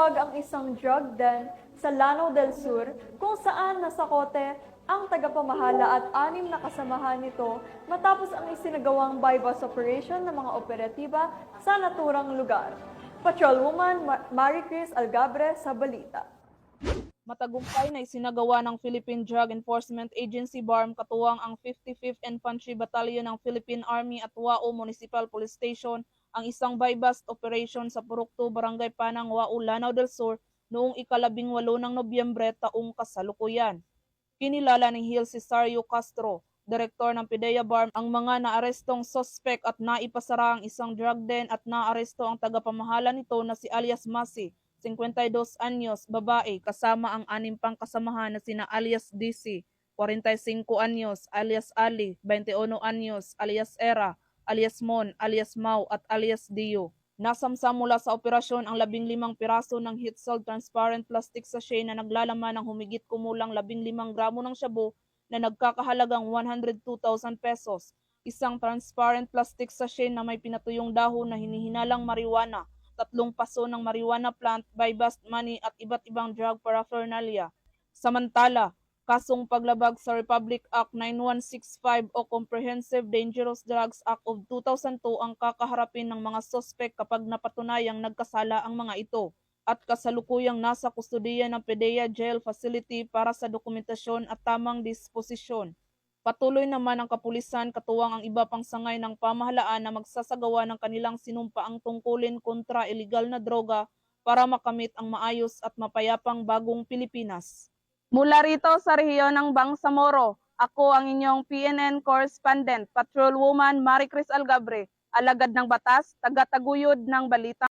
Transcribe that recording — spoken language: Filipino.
Naluwag ang isang drug den sa Lanao del Sur kung saan nasakote ang tagapamahala at 6 na kasamahan nito matapos ang isinagawang bypass operation ng mga operatiba sa naturang lugar. Patrolwoman Maricris Algabre sa balita. Matagumpay na isinagawa ng Philippine Drug Enforcement Agency BARM katuwang ang 55th Infantry Battalion ng Philippine Army at Wao Municipal Police Station ang isang bypass operation sa Purukto, Barangay Panang, Wao, Lanao del Sur noong ika-18 ng Nobyembre taong kasalukuyan. Kinilala ni Gil Cesario Castro, direktor ng PIDEA BARM, ang mga naarestong sospek at naipasara ang isang drug den at naaresto ang tagapamahala nito na si alias Masi, 52 anyos, babae, kasama ang 6 pang kasamahan na sina alias DC, 45 anyos, alias Ali, 21 anyos, alias Era, alias Mon, alias Mau at alias Dio. Nasamsam mula sa operasyon ang 15 piraso ng heat-sealed transparent plastic sachet na naglalaman ng humigit kumulang 15 gramo ng shabu na nagkakahalagang 102,000 pesos, isang transparent plastic sachet na may pinatuyong dahon na hinihinalang marijuana, 3 paso ng marijuana plant, bypass money at iba't ibang drug paraphernalia. Samantala, kasong paglabag sa Republic Act 9165 o Comprehensive Dangerous Drugs Act of 2002 ang kakaharapin ng mga sospek kapag napatunayang nagkasala ang mga ito at kasalukuyang nasa kustudiya ng PIDEA Jail Facility para sa dokumentasyon at tamang disposisyon. Patuloy naman ang kapulisan katuwang ang iba pang sangay ng pamahalaan na magsasagawa ng kanilang sinumpaang tungkulin kontra illegal na droga para makamit ang maayos at mapayapang bagong Pilipinas. Mula rito sa rehiyon ng Bangsamoro, ako ang inyong PNN correspondent, Patrolwoman Maricris Algabre, alagad ng batas, taga-taguyod ng balita.